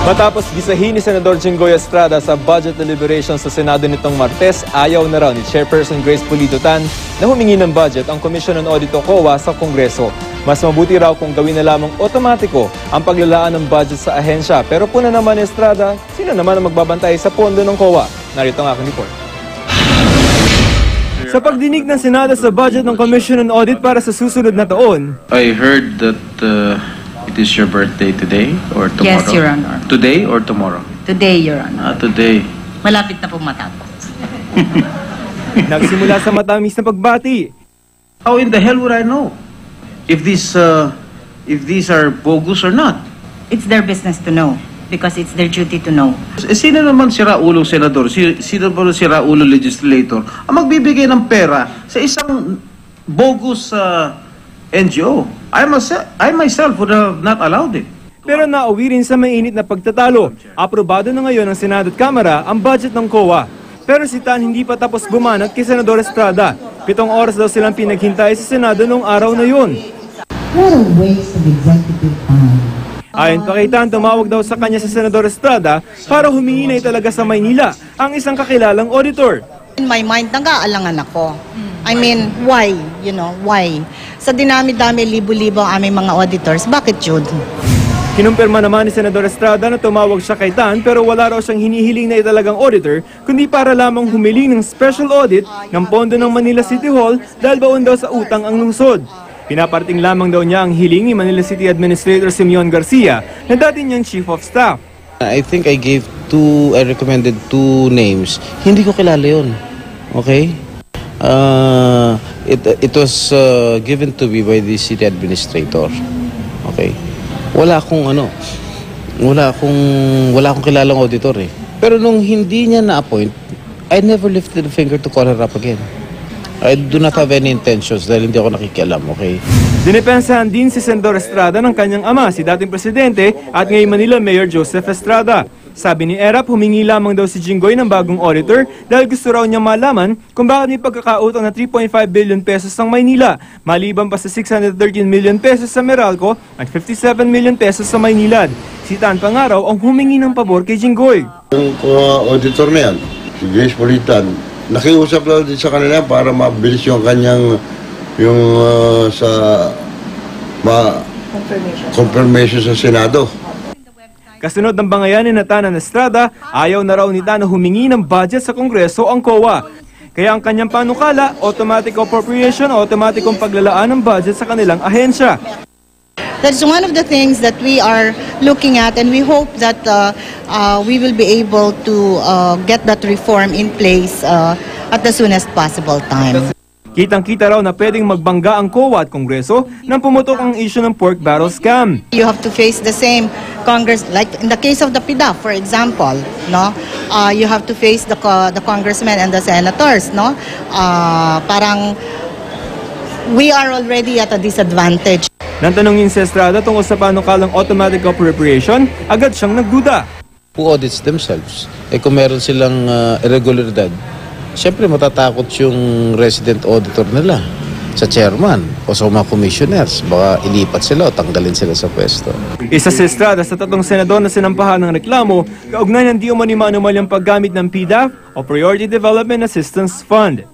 Matapos gisahin ni Senador Jinggoy Estrada sa budget deliberations sa Senado nitong Martes, ayaw na raw ni Chairperson Grace Pulido-Tan na humingi ng budget ang Commission on Audit o COA sa Kongreso. Mas mabuti raw kung gawin na lamang otomatiko ang paglalaan ng budget sa ahensya. Pero puna naman ni Estrada, sino naman ang magbabantay sa pondo ng COA? Narito ang aking report. Sa pagdinig ng Senado sa budget ng Commission on Audit para sa susunod na taon, I heard that it is your birthday today or tomorrow? Yes, Your Honor. Today or tomorrow? Today, Your Honor. Today. Malapit na pong matapos. nagsimula sa matamis na pagbati. How in the hell would I know if these are bogus or not? It's their business to know because it's their duty to know. Sino naman si Raulong senador? Sino naman si Raulong legislator ang magbibigay ng pera sa isang bogus NGO? I myself would have not allowed it. Pero nauwi rin sa mainit na pagtatalo. Aprobado na ngayon ng Senado at Kamara ang budget ng COA. Pero si Tan hindi pa tapos bumanat kay Senador Estrada. 7 oras daw silang pinaghintay sa Senado noong araw na yun. What a waste of executive time. Ayon pa kay Tan, tumawag daw sa kanya sa Senador Estrada para humingi na talaga sa Maynila ang isang kakilalang auditor. In my mind, nag-aalangan ako. I mean, why? You know, why? Sa dinami-dami, libo-libo ang aming mga auditors, bakit yun? Kinumpirma naman ni Senador Estrada na tumawag siya kay Tan pero wala raw siyang hinihiling na italagang auditor kundi para lamang humiling ng special audit ng pondo ng Manila City Hall dahil baon daw sa utang ang lungsod. Pinaparating lamang daw niya ang hiling ni Manila City Administrator Simeon Garcia na dati niyang Chief of Staff. I think I recommended 2 names. Hindi ko kilala yun. Okay? It was given to me by the city administrator. Okay? Wala akong kilalang auditor eh. Pero nung hindi niya na-appoint, I never lifted a finger to call her up again. I do not have any intentions dahil hindi ako nakikialam, okay? Dinipensahan din si Senador Estrada ng kanyang ama, si dating presidente at ngayon Manila Mayor Joseph Estrada. Sabi ni Erap, humingi lamang daw si Jinggoy ng bagong auditor dahil gusto raw niya malaman kung bakit may pagkakautang na 3.5 billion pesos ng Maynila, maliban pa sa 613 million pesos sa Meralco at 57 million pesos sa Maynilad. Si Tan pa nga raw ang humingi ng pabor kay Jinggoy. Yung auditor na yan, si Grace Pulido-Tan, nakiusap lang din sa kanila para mabilis yung kanyang confirmation sa Senado. Kasunod ng bangayanin na Tan Estrada, ayaw na raw ni Tan na humingi ng budget sa Kongreso ang COA. Kaya ang kanyang panukala, automatic appropriation o automatikong paglalaan ng budget sa kanilang ahensya. That's one of the things that we are looking at, and we hope that we will be able to get that reform in place at the soonest possible time. Kitang-kita raw na pwedeng magbangga ang COA at Kongreso nang pumutok ang issue ng pork barrel scam. You have to face the same Congress, like in the case of the PIDA, for example, no? You have to face the congressmen and the senators, no? Parang we are already at a disadvantage. Nang tanongin si Estrada tungkol sa panukalang automatic appropriation, agad siyang nagduda. Who audits themselves? Kung meron silang irregularidad, siyempre matatakot yung resident auditor nila sa chairman o sa mga commissioners. Baka ilipat sila o tanggalin sila sa pwesto. Isa si Estrada sa 3 senador na sinampahan ng reklamo, kaugnay ng di umani-manumal yung paggamit ng PDAF o Priority Development Assistance Fund.